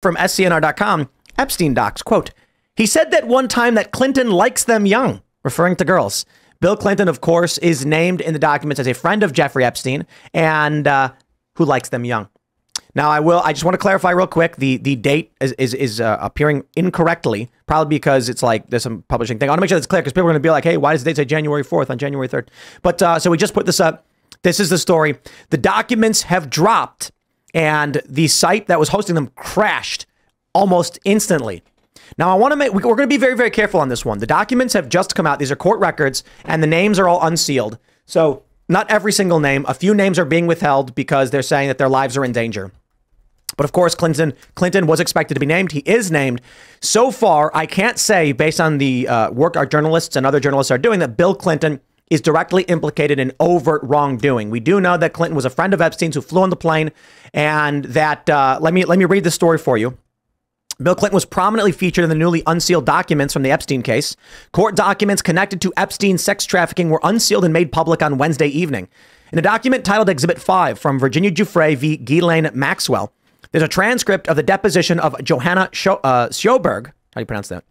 From SCNR.com, Epstein docs, quote, he said that one time that Clinton likes them young, referring to girls. Bill Clinton, of course, is named in the documents as a friend of Jeffrey Epstein and who likes them young. Now, I just want to clarify real quick. The date is appearing incorrectly, probably because it's like there's some publishing thing. I want to make sure that's clear because people are going to be like, hey, why does the date say January 4th on January 3rd? But so we just put this up. This is the story. The documents have dropped and the site that was hosting them crashed almost instantly. Now, we're going to be very, very careful on this one. The documents have just come out. These are court records and the names are all unsealed. So not every single name. A few names are being withheld because they're saying that their lives are in danger. But of course, Clinton was expected to be named. He is named. So far, I can't say, based on the work our journalists and other journalists are doing, that Bill Clinton is directly implicated in overt wrongdoing. We do know that Clinton was a friend of Epstein's who flew on the plane, and that let me read the story for you. Bill Clinton was prominently featured in the newly unsealed documents from the Epstein case. Court documents connected to Epstein's sex trafficking were unsealed and made public on Wednesday evening. In a document titled Exhibit 5 from Virginia Giuffre v. Ghislaine Maxwell, there's a transcript of the deposition of Johanna Sjoberg. How do you pronounce that?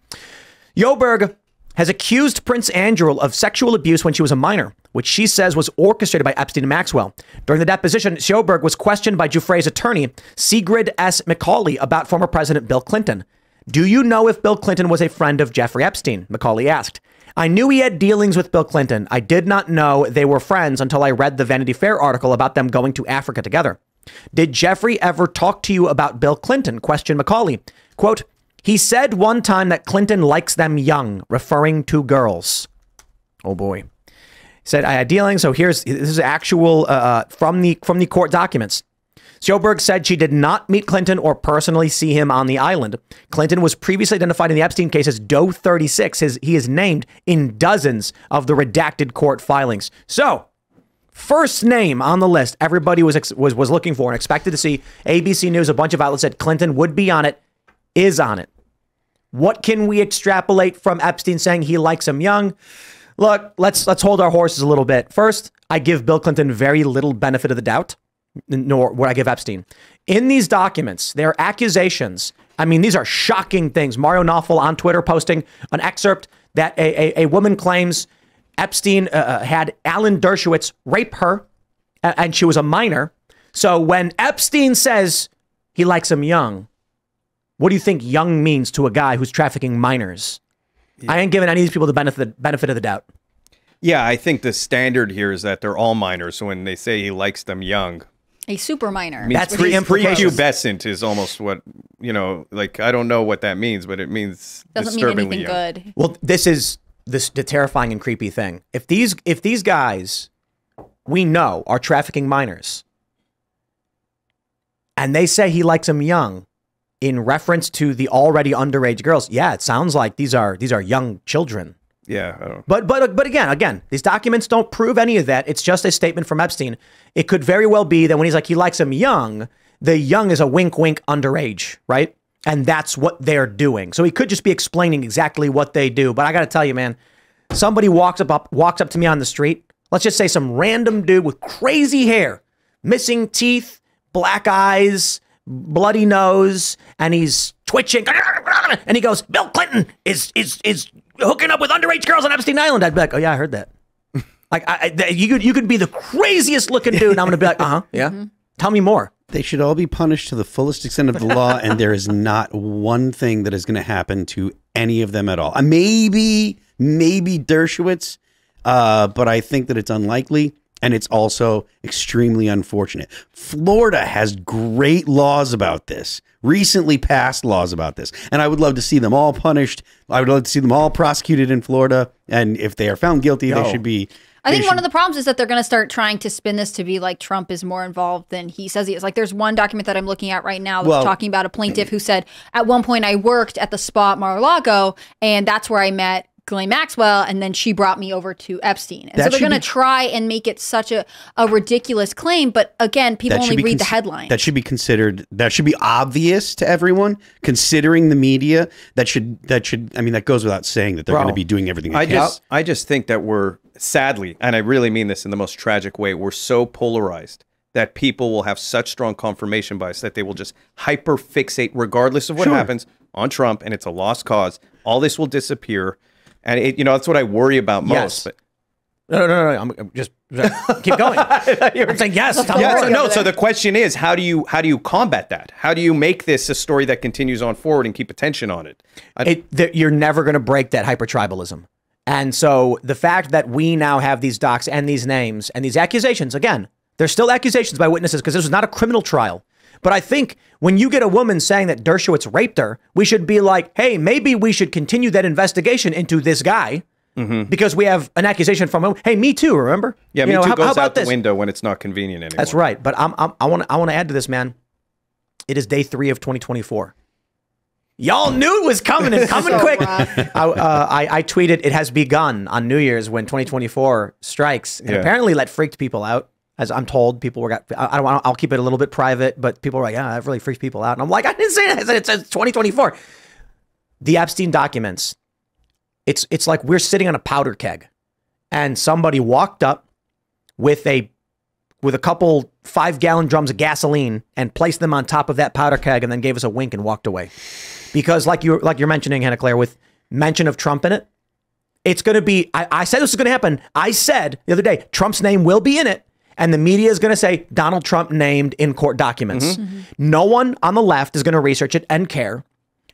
Sjoberg has accused Prince Andrew of sexual abuse when she was a minor, which she says was orchestrated by Epstein and Maxwell. During the deposition, Sjoberg was questioned by Giuffre's attorney, Sigrid S. Macaulay, about former President Bill Clinton. Do you know if Bill Clinton was a friend of Jeffrey Epstein? Macaulay asked. I knew he had dealings with Bill Clinton. I did not know they were friends until I read the Vanity Fair article about them going to Africa together. Did Jeffrey ever talk to you about Bill Clinton? Questioned Macaulay. Quote, he said one time that Clinton likes them young, referring to girls. Oh boy. He said, I had dealings. So this is actual from the court documents. Sjoberg said she did not meet Clinton or personally see him on the island. Clinton was previously identified in the Epstein case as Doe 36. He is named in dozens of the redacted court filings. So, first name on the list everybody was looking for and expected to see. ABC News, a bunch of outlets said Clinton would be on it, is on it. What can we extrapolate from Epstein saying he likes him young? Look, let's hold our horses a little bit. First, I give Bill Clinton very little benefit of the doubt, nor would I give Epstein. In these documents, there are accusations. I mean, these are shocking things. Mario Nawfal on Twitter posting an excerpt that a woman claims Epstein had Alan Dershowitz rape her, and she was a minor. So when Epstein says he likes him young, what do you think young means to a guy who's trafficking minors? Yeah. I ain't giving any of these people the benefit of the doubt. Yeah, I think the standard here is that they're all minors. So when they say he likes them young, a super minor. That's the implication. Prepubescent is almost what, like, I don't know what that means, but it means doesn't mean anything young. Good. Well, this is the terrifying and creepy thing. If these guys we know are trafficking minors and they say he likes them young in reference to the already underage girls, yeah, it sounds like these are young children. Yeah. I don't. But again, these documents don't prove any of that. It's just a statement from Epstein. It could very well be that when he's like, he likes them young, the young is a wink, wink underage, right? And that's what they're doing. So he could just be explaining exactly what they do. But I got to tell you, man, somebody walks up to me on the street. Let's just say some random dude with crazy hair, missing teeth, black eyes, bloody nose, and he's twitching. And he goes, Bill Clinton is hooking up with underage girls on Epstein Island. I'd be like, oh yeah, I heard that. Like you could be the craziest looking dude, and I'm gonna be like, yeah. Mm-hmm. Tell me more. They should all be punished to the fullest extent of the law, and there is not one thing that is going to happen to any of them at all. Maybe Dershowitz, but I think that it's unlikely, and it's also extremely unfortunate. Florida has great laws about this, recently passed laws about this, and I would love to see them all punished. I would love to see them all prosecuted in Florida, and if they are found guilty, they should be... I think one of the problems is that they're going to start trying to spin this to be like Trump is more involved than he says he is. Like there's one document that I'm looking at right now that's talking about a plaintiff who said, at one point I worked at the spa at Mar-a-Lago, and that's where I met Ghislaine Maxwell, and then she brought me over to Epstein. And so they're going to try and make it such a ridiculous claim, but again, people only read the headline. That should be considered, that should be obvious to everyone, considering the media. That goes without saying that they're going to be doing everything they can. I just think that we're, sadly, and I really mean this in the most tragic way, we're so polarized that people will have such strong confirmation bias that they will just hyper-fixate, regardless of what happens, on Trump, and it's a lost cause. All this will disappear. And, that's what I worry about most. Yes. But No. I'm just keep going. I'm saying yes. So the question is, how do you combat that? How do you make this a story that continues on forward and keep attention on it? You're never going to break that hypertribalism. And so the fact that we now have these docs and these names and these accusations, again, they're still accusations by witnesses because this was not a criminal trial. But I think when you get a woman saying that Dershowitz raped her, we should be like, hey, maybe we should continue that investigation into this guy. Because we have an accusation from him. Hey, Me Too, remember? Yeah, Me Too goes out the window when it's not convenient anymore. That's right. But I want to add to this, man. It is day 3 of 2024. Y'all knew it was coming and coming So quick. rough. I tweeted, it has begun on New Year's when 2024 strikes. And apparently that freaked people out. As I'm told, people were, I'll keep it a little bit private, but people were like, yeah, that really freaks people out. And I'm like, I didn't say that. I said it says 2024. The Epstein documents. It's like we're sitting on a powder keg and somebody walked up with a couple 5-gallon drums of gasoline and placed them on top of that powder keg and then gave us a wink and walked away. Because like you're mentioning, Hannah Claire, with mention of Trump in it, it's going to be, I said this was going to happen. I said the other day, Trump's name will be in it. And the media is going to say Donald Trump named in court documents. No one on the left is going to research it and care.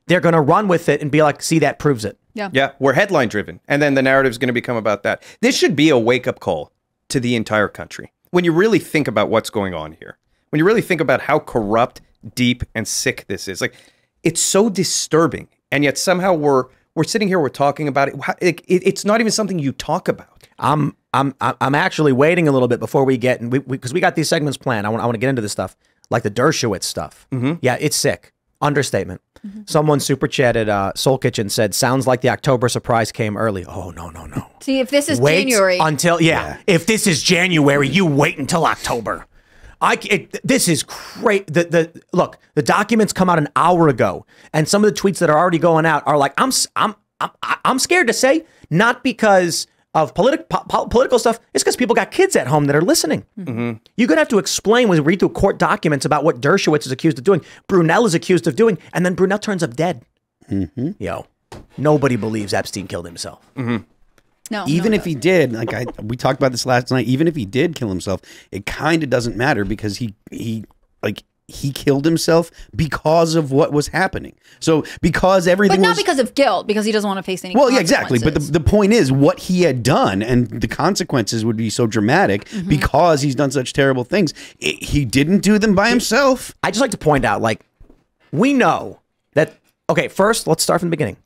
They're going to run with it and be like, see, that proves it. Yeah, we're headline driven. And then the narrative is going to become about that. This should be a wake-up call to the entire country. When you really think about what's going on here, when you really think about how corrupt, deep, and sick this is, like, it's so disturbing. And yet somehow we're sitting here, we're talking about it. It's not even something you talk about. I'm actually waiting a little bit before we get, because we got these segments planned. I want to get into this stuff, like the Dershowitz stuff. Yeah, it's sick. Understatement. Someone super chatted, Soul Kitchen said, sounds like the October surprise came early. Oh, no. See, if this is Wait January. until, if this is January, you wait until October. This is great. Look, the documents come out an hour ago, and some of the tweets that are already going out are like, I'm scared to say, not because of political stuff, it's because people got kids at home that are listening. You're going to have to explain when you read through court documents about what Dershowitz is accused of doing, Brunel is accused of doing, and then Brunel turns up dead. Yo, nobody believes Epstein killed himself. No, even if he did, we talked about this last night, even if he did kill himself, it kind of doesn't matter because he killed himself because of what was happening. So because everything but not because of guilt, because he doesn't want to face any yeah, exactly. But the point is what he had done, and the consequences would be so dramatic because he's done such terrible things. He didn't do them by himself. I just like to point out, we know that, okay, first, let's start from the beginning.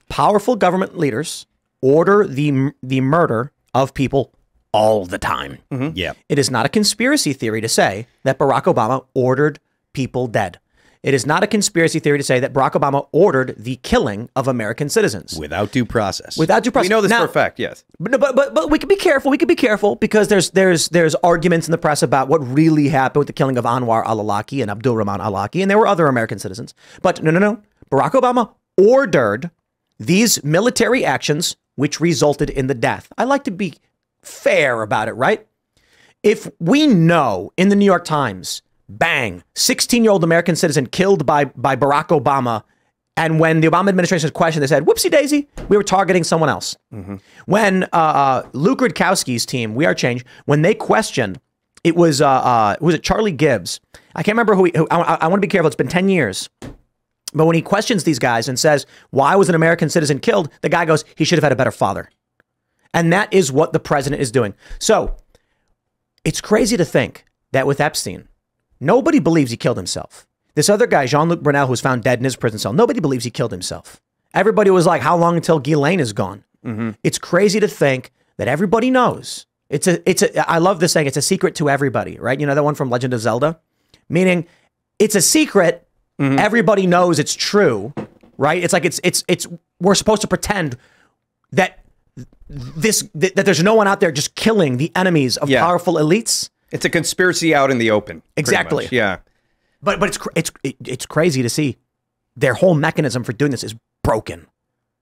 Powerful government leaders order the murder of people all the time. Yeah. It is not a conspiracy theory to say that Barack Obama ordered people dead. It is not a conspiracy theory to say that Barack Obama ordered the killing of American citizens. Without due process. Without due process. We know this for a fact, yes. But we can be careful. We can be careful because there's arguments in the press about what really happened with the killing of Anwar al-Awlaki and Abdul Rahman al-Awlaki, and there were other American citizens. But no. Barack Obama ordered these military actions which resulted in the death. I like to be fair about it, right? If we know in the New York Times, bang, 16-year-old American citizen killed by Barack Obama, and when the Obama administration was questioned, they said, whoopsie daisy, we were targeting someone else. When Luke Rudkowski's team, We Are Change, when they questioned, it was Charlie Gibbs. I can't remember who I want to be careful. It's been 10 years. But when he questions these guys and says, why was an American citizen killed? The guy goes, he should have had a better father. And that is what the president is doing. So it's crazy to think that with Epstein, nobody believes he killed himself. This other guy, Jean-Luc Brunel, who was found dead in his prison cell, nobody believes he killed himself. Everybody was like, how long until Ghislaine is gone? It's crazy to think that everybody knows. I love this saying, it's a secret to everybody, right? You know that one from Legend of Zelda? Meaning it's a secret. Everybody knows it's true, right? It's like we're supposed to pretend that that there's no one out there just killing the enemies of powerful elites. It's a conspiracy out in the open. Exactly. Yeah. But it's crazy to see their whole mechanism for doing this is broken.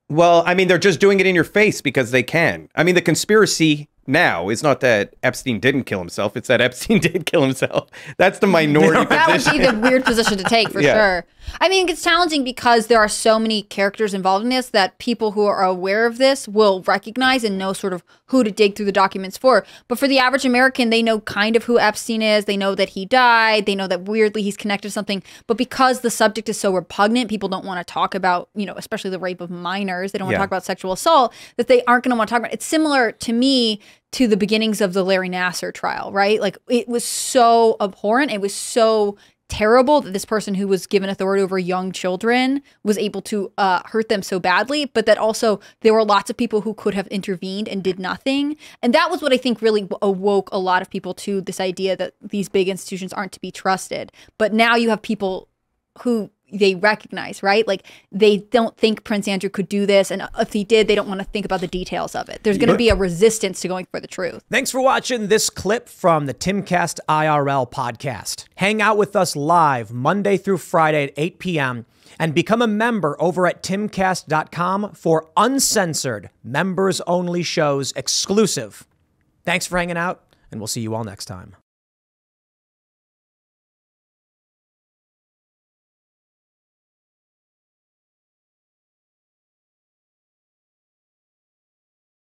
Well, I mean, they're just doing it in your face because they can. I mean, the conspiracy now is not that Epstein didn't kill himself. It's that Epstein did kill himself. That's the minority That position. would be the weird position to take for sure. I mean, it's challenging because there are so many characters involved in this that people who are aware of this will recognize and know sort of who to dig through the documents for. But for the average American, they know kind of who Epstein is. They know that he died. They know that weirdly he's connected to something. But because the subject is so repugnant, people don't want to talk about, especially the rape of minors. They don't want to talk about sexual assault, that they aren't going to want to talk about. It's similar to me to the beginnings of the Larry Nassar trial, right? Like, it was so abhorrent. It was so terrible that this person who was given authority over young children was able to hurt them so badly, but that also there were lots of people who could have intervened and did nothing. And that was what I think really awoke a lot of people to this idea that these big institutions aren't to be trusted. But now you have people who they recognize, right? Like, they don't think Prince Andrew could do this. And if he did, they don't want to think about the details of it. There's going to be a resistance to going for the truth. Thanks for watching this clip from the Timcast IRL podcast. Hang out with us live Monday through Friday at 8 p.m. and become a member over at timcast.com for uncensored, members-only shows exclusive. Thanks for hanging out, and we'll see you all next time.